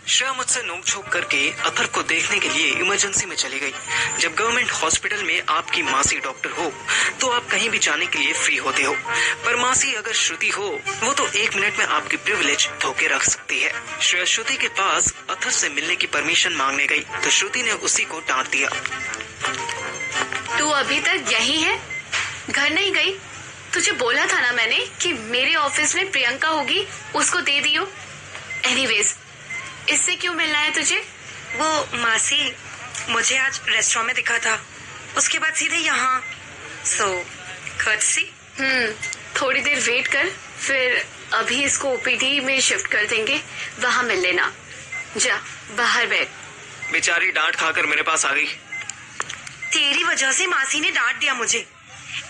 श्रेया मुझसे नोक-झोंक करके अथर को देखने के लिए इमरजेंसी में चली गई। जब गवर्नमेंट हॉस्पिटल में आपकी मासी डॉक्टर हो तो आप कहीं भी जाने के लिए फ्री होते हो, पर मासी अगर श्रुति हो वो तो 1 मिनट में आपकी प्रिविलेज धोके रख सकती है। श्रेया श्रुति के पास अथर से मिलने की परमिशन मांगने गई तो श्रुति ने उसी को डांट दिया। तू अभी तक यही है, घर नहीं गई? तुझे बोला था ना मैंने कि मेरे ऑफिस में प्रियंका होगी, उसको दे दियो। एनीवेज, इससे क्यों मिलना है तुझे? वो मासी मुझे आज रेस्टोरेंट में दिखा था, उसके बाद सीधे यहाँ। सो कर्टसी। थोड़ी देर वेट कर, फिर अभी इसको ओपीडी में शिफ्ट कर देंगे, वहाँ मिल लेना। जा बाहर बैठ। बेचारी डांट खाकर मेरे पास आ गई। तेरी वजह से मासी ने डांट दिया मुझे।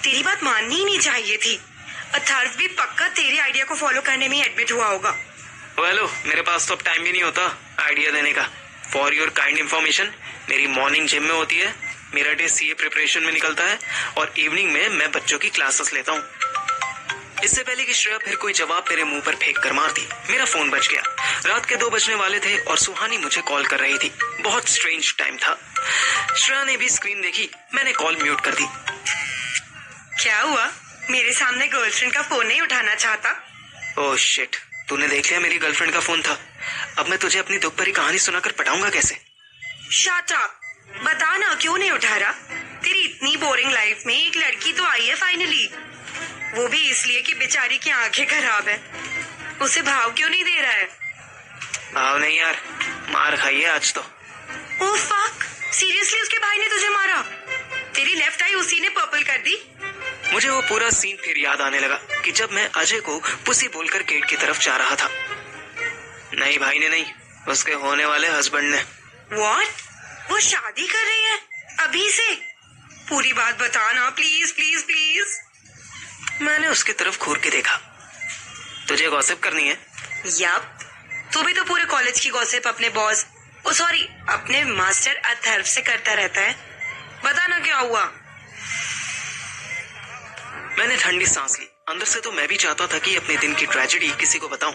तेरी बात माननी ही नहीं चाहिए थी। अथर्व भी पक्का तेरे आइडिया को फॉलो करने में एडमिट हुआ होगा। हेलो, मेरे पास तो अब टाइम भी नहीं होता आइडिया देने का। फॉर योर काइंड इन्फॉर्मेशन, मेरी मॉर्निंग जिम में होती है, मेरा डे सीए प्रिपरेशन में निकलता है और इवनिंग में मैं बच्चों की क्लासेस लेता हूँ। इससे पहले कि श्रेया फिर कोई जवाब मेरे मुंह पर फेंक कर मारती, मेरा फोन बज गया। रात के 2 बजने वाले थे और सुहानी मुझे कॉल कर रही थी। बहुत स्ट्रेंज टाइम था। श्रेया ने भी स्क्रीन देखी, मैंने कॉल म्यूट कर दी। क्या हुआ? मेरे सामने गर्लफ्रेंड का फोन नहीं उठाना चाहता? ओह शिट, तूने देख लिया मेरी गर्लफ्रेंड का फोन था। अब मैं तुझे अपनी दुख भरी कहानी सुनाकर पटाऊंगा कैसे? शट अप, बता ना क्यों नहीं उठा रहा? तेरी इतनी बोरिंग लाइफ में एक लड़की तो आई है फाइनली, वो भी इसलिए कि बेचारी की आंखें खराब है। उसे भाव क्यों नहीं दे रहा है? भाव नहीं यार, मार खाई है आज तो। ओह फक, सीरियसली उसके भाई ने तुझे मारा? तेरी लेफ्ट आई उसी ने पर्पल कर दी। मुझे वो पूरा सीन फिर याद आने लगा कि जब मैं अजय को पुसी बोलकर गेट की तरफ जा रहा था। नहीं भाई ने नहीं, उसके होने वाले हस्बैंड ने। व्हाट? वो शादी कर रही है अभी से? पूरी बात बता ना प्लीज प्लीज प्लीज। मैंने उसकी तरफ घूर के देखा। तुझे गॉसिप करनी है? यप, तू भी तो पूरे कॉलेज की गॉसिप अपने बॉस, ओ सॉरी अपने मास्टर अथर्व से करता रहता है। बता ना क्या हुआ? मैंने ठंडी सांस ली। अंदर से तो मैं भी चाहता था कि अपने दिन की ट्रेजेडी किसी को बताऊं,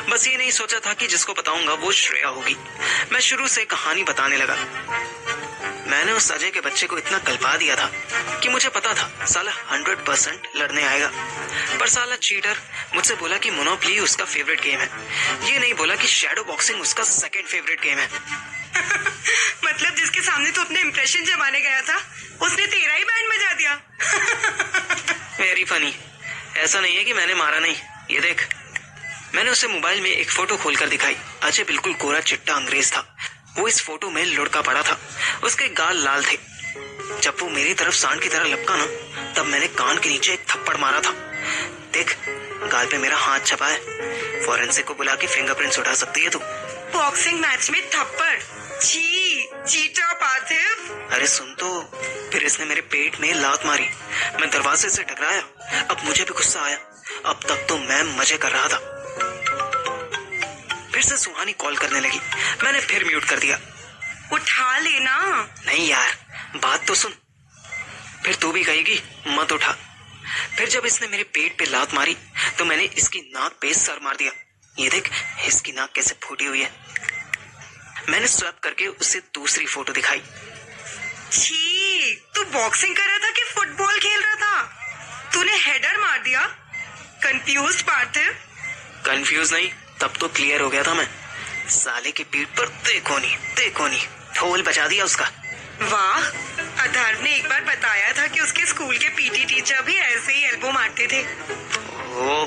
बस ये नहीं सोचा था कि जिसको बताऊंगा वो श्रेया होगी। मैं शुरू से कहानी बताने लगा। मैंने उस अजय के बच्चे को इतना कल्पा दिया था कि मुझे पता था साला 100% लड़ने आएगा, पर साला चीटर मुझसे बोला कि मोनोपोली उसका फेवरेट गेम है। ये नहीं बोला कि शैडो बॉक्सिंग उसका सेकंड फेवरेट गेम है। मतलब जिसके सामने तू अपने इंप्रेशन जमाने गया था, उसने तेरा ही बैंड बजा दिया। Very funny. ऐसा नहीं है कि मैंने मारा नहीं, ये देख। मैंने उसे मोबाइल में एक फोटो खोलकर दिखाई। अजय बिल्कुल कोरा चिट्टा अंग्रेज था। वो इस फोटो में लुढ़का पड़ा था, उसके गाल लाल थे। जब वो मेरी तरफ सांड की तरह लपका ना, तब मैंने कान के नीचे एक थप्पड़ मारा था। देख, गाल पे मेरा हाथ छपा है। फॉरेंसिक को बुला के फिंगरप्रिंट्स उठा सकती है तू। बॉक्सिंग मैच में थप्पड़? छी, चीटर पार्थिव। अरे सुन तो, फिर इसने मेरे पेट में लात मारी। मैं दरवाजे से टकराया। अब मुझे भी गुस्सा आया। अब तक तो मैं मजे कर रहा था। फिर से सुहानी कॉल करने लगी। मैंने फिर म्यूट कर दिया। उठा लेना। नहीं यार, बात तो सुन। फिर तू भी कहेगी मत उठा। फिर जब इसने मेरे पेट पे लात मारी तो मैंने इसकी नाक पे सर मार दिया। ये देख, इसकी नाक कैसे फूटी हुई है। मैंने स्वैप करके उसे दूसरी फोटो दिखाई। छी, तू बॉक्सिंग कर रहा था कि फुटबॉल खेल रहा था? तूने हेडर मार दिया। कंफ्यूज्ड पार्थिव? कंफ्यूज नहीं, तब तो क्लियर हो गया था मैं। साले की पीठ पर देखो नहीं ढोल बजा दिया उसका। वाह, अथर्व ने एक बार बताया था कि उसके स्कूल के पीटी टीचर भी ऐसे ही एल्बो मारते थे। ओ,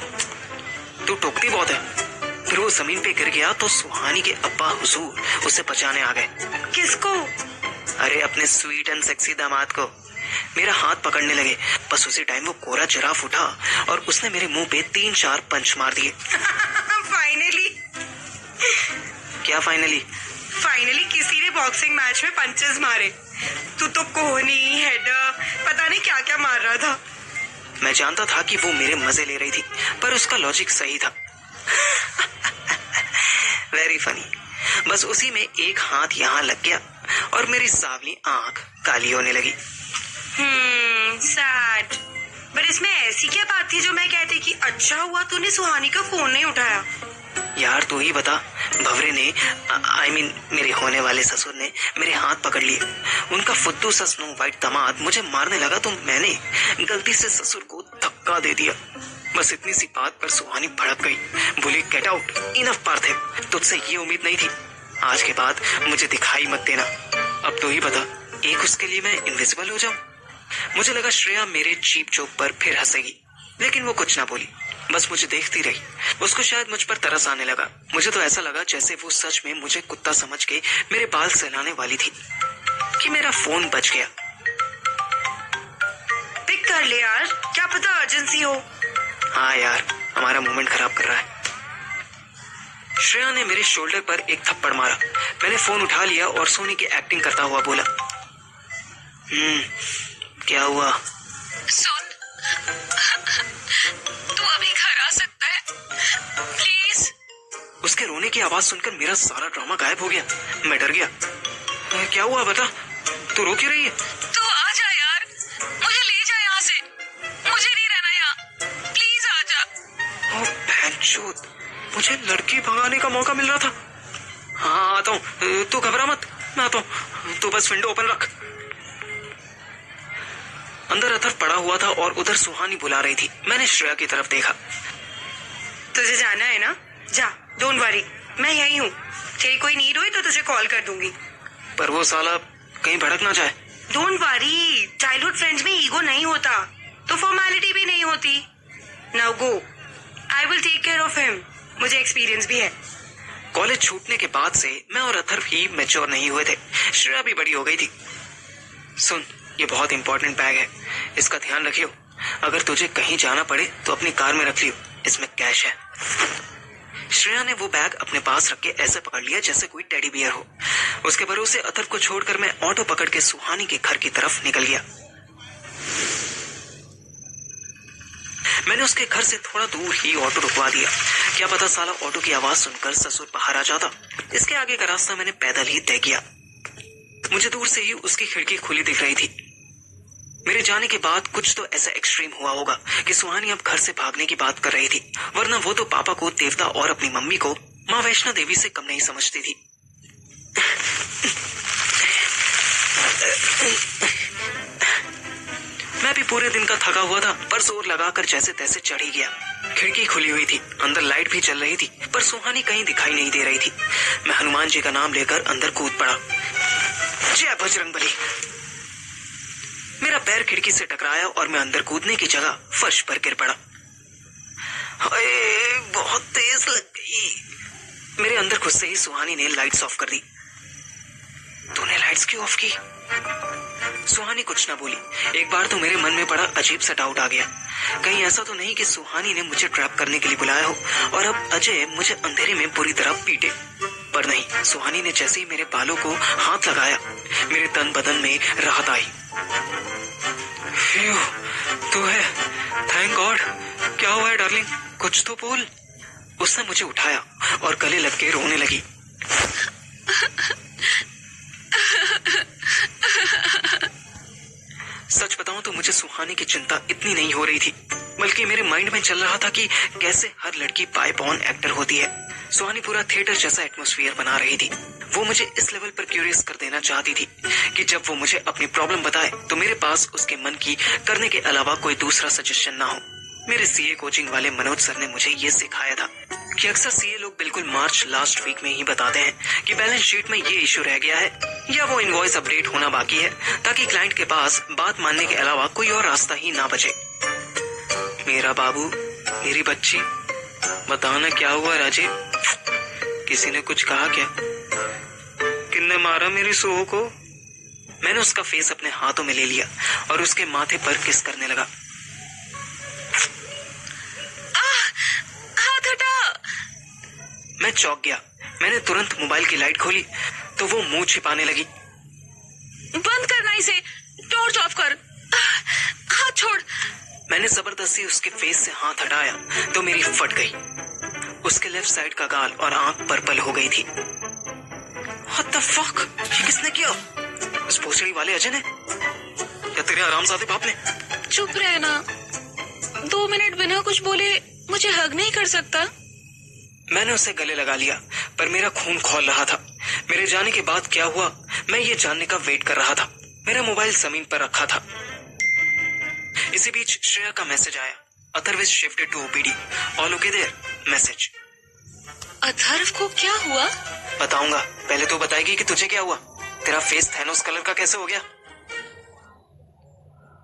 तू टोकती बहुत है। फिर वो जमीन पे गिर गया तो सुहानी के अब्बा हुजूर उसे बचाने आ गए। किसको? अरे अपने स्वीट एंड सेक्सी दामाद को। मेरा हाथ पकड़ने लगे, बस उसी टाइम वो कोरा जिराफ उठा और उसने मेरे मुंह पे 3-4 पंच मार दिए। फाइनली? क्या फाइनली? फाइनली किसी ने बॉक्सिंग मैच में पंचेस मारे। तू तो कोहनी, हेडर, पता नहीं क्या क्या मार रहा था। मैं जानता था कि वो मेरे मजे ले रही थी, पर उसका लॉजिक सही था। Very funny. बस उसी में एक हाथ यहाँ लग गया और मेरी सांवली आंख काली होने लगी। सैड। पर इसमें ऐसी क्या बात थी जो मैं कहती कि अच्छा हुआ तूने सुहानी का फोन नहीं उठाया? यार तू ही बता, भवरे ने I mean मेरे होने वाले ससुर ने मेरे हाथ पकड़ लिए। उनका फुद्दू सा स्नो व्हाइट दामाद मुझे मारने लगा तो मैंने गलती से ससुर को धक्का दे दिया। बस इतनी सी बात पर सुहानी भड़क गई, बोली गेट आउट, इनफ पार्थिव, तुझसे ये उम्मीद नहीं थी। आज के बाद मुझे दिखाई मत देना। अब तो ही बता, एक उसके लिए मैं इनविजिबल हो जाऊं? मुझे लगा श्रेया मेरे चीप जोक पर फिर हंसेगी, लेकिन वो कुछ ना बोली, बस मुझे देखती रही। उसको शायद मुझ पर तरस आने लगा। मुझे तो ऐसा लगा जैसे वो सच में मुझे कुत्ता समझ के मेरे बाल सहलाने वाली थी कि मेरा फोन बज गया। पिक कर ले यार, क्या पता अर्जेंसी हो। हाँ यार, हमारा मूवमेंट खराब कर रहा है। श्रेया ने मेरे शोल्डर पर एक थप्पड़ मारा। मैंने फोन उठा लिया और सोनी की एक्टिंग करता हुआ बोला, क्या हुआ? सुन, तू अभी घर आ सकता है प्लीज? उसके रोने की आवाज सुनकर मेरा सारा ड्रामा गायब हो गया। मैं डर गया। क्या हुआ बता, तू रो क्यों रही है? तू आ जा यार, मुझे ले जा यहाँ से, मुझे नहीं रहना यहाँ, प्लीज आ जा। ओह बहनचोद, मुझे लड़की भगाने का मौका मिल रहा था। हाँ आता हूँ, तू घबरा मत, मैं आता हूँ, तू बस विंडो ओपन रख। अंदर अथर पड़ा हुआ था और उधर सुहानी बुला रही थी। मैंने श्रेया की तरफ देखा। तुझे जाना है ना, जा, डोंट वरी, मैं यही हूँ। तेरी कोई नीड हुई तो तुझे कॉल कर दूंगी। पर वो साला कहीं भड़क ना जाए। डोंट वरी, चाइल्डहुड फ्रेंड्स में ईगो नहीं होता तो फॉर्मेलिटी भी नहीं होती। Now go, I will take care of him, मुझे एक्सपीरियंस भी है। कॉलेज छूटने के बाद से मैं और अथर भी मैच्योर नहीं हुए थे। श्रेया भी बड़ी हो गई थी। सुन, ये बहुत इंपॉर्टेंट बैग है, इसका ध्यान रखियो। अगर तुझे कहीं जाना पड़े तो अपनी कार में रख लियो, इसमें कैश है। श्रेया ने वो बैग अपने पास रख के ऐसे पकड़ लिया जैसे कोई टेडी बियर हो। उसके भरोसे अथर को छोड़कर मैं ऑटो पकड़ के सुहानी के घर की तरफ निकल गया। मैंने उसके घर से थोड़ा दूर ही ऑटो रुकवा दिया। क्या पता साला ऑटो की आवाज सुनकर ससुर बाहर आ जाता। इसके आगे का रास्ता मैंने पैदल ही तय किया। मुझे दूर से ही उसकी खिड़की खुली दिख रही थी। मेरे जाने के बाद कुछ तो ऐसा एक्सट्रीम हुआ होगा कि सुहानी अब घर से भागने की बात कर रही थी, वरना वो तो पापा को देवता और अपनी मम्मी को माँ वैष्णो देवी से कम नहीं समझती थी। मैं भी पूरे दिन का थका हुआ था, पर जोर लगाकर जैसे तैसे चढ़ ही गया। खिड़की खुली हुई थी, अंदर लाइट भी चल रही थी, पर सुहानी कहीं दिखाई नहीं दे रही थी। मैं हनुमान जी का नाम लेकर अंदर कूद पड़ा। जय बजरंगबली। मेरा पैर खिड़की से टकराया और मैं अंदर कूदने की जगह फर्श पर गिर पड़ा। हाय, बहुत तेज लग गई। मेरे अंदर घुसते ही सुहानी ने लाइट्स ऑफ कर दी। तूने लाइट्स क्यों ऑफ की? सुहानी कुछ ना बोली। एक बार तो मेरे मन में बड़ा अजीब सा डाउट आ गया, कहीं ऐसा तो नहीं कि सुहानी ने मुझे ट्रैप करने के लिए बुलाया हो और अब अजय मुझे अंधेरे में बुरी तरह पीटे। पर नहीं, सुहानी ने जैसे ही मेरे बालों को हाथ लगाया, मेरे तन बदन में राहत आई। तू है, थैंक गॉड। क्या हुआ है डार्लिंग, कुछ तो बोल। उसने मुझे उठाया और गले लग के रोने लगी। सच बताऊं तो मुझे सुहानी की चिंता इतनी नहीं हो रही थी, बल्कि मेरे माइंड में चल रहा था कि कैसे हर लड़की बाय बॉर्न एक्टर होती है। सुहानी पूरा थिएटर जैसा एटमॉस्फेयर बना रही थी। वो मुझे इस लेवल पर क्यूरियस कर देना चाहती थी कि जब वो मुझे अपनी प्रॉब्लम बताए तो मेरे पास उसके मन की करने के अलावा कोई दूसरा सजेशन ना हो। मेरे सीए कोचिंग वाले मनोज सर ने मुझे ये सिखाया था कि अक्सर सीए लोग बिल्कुल मार्च लास्ट वीक में ही बताते हैं कि बैलेंस शीट में ये इश्यू रह गया है या वो इनवॉइस अपडेट होना बाकी है, ताकि क्लाइंट के पास बात मानने के अलावा कोई और रास्ता ही ना बचे। मेरा बाबू, मेरी बच्ची, बताना क्या हुआ राजीव? किसी ने कुछ कहा क्या? किसने मारा मेरी सोहो को? मैंने उसका फेस अपने हाथों में ले लिया और उसके माथे पर किस करने लगा। हाथ हटा। मैं चौंक गया। मैंने तुरंत मोबाइल की लाइट खोली तो वो मुंह छिपाने लगी। बंद करना इसे, टॉर्च ऑफ कर, हाथ छोड़। मैंने जबरदस्ती उसके फेस से हाथ हटाया तो मेरी फट गई। उसके लेफ्ट साइड का गाल और आंख पर्पल हो गई थी। What the fuck? ये किसने किया? उस भोसड़ी वाले अजय ने या तेरे आरामजादे बाप ने? चुप रहना, 2 मिनट बिना कुछ बोले मुझे हग नहीं कर सकता? मैंने उसे गले लगा लिया, पर मेरा खून खौल रहा था। मेरे जाने के बाद क्या हुआ, मैं ये जानने का वेट कर रहा था। मेरा मोबाइल जमीन पर रखा था। इसी बीच श्रेया का मैसेज आया, Atharva is shifted to OPD, all okay there message. Atharva को क्या हुआ? बताऊंगा, पहले तो बताएगी कि तुझे क्या हुआ। तेरा फेस थैनोस कलर का कैसे हो गया?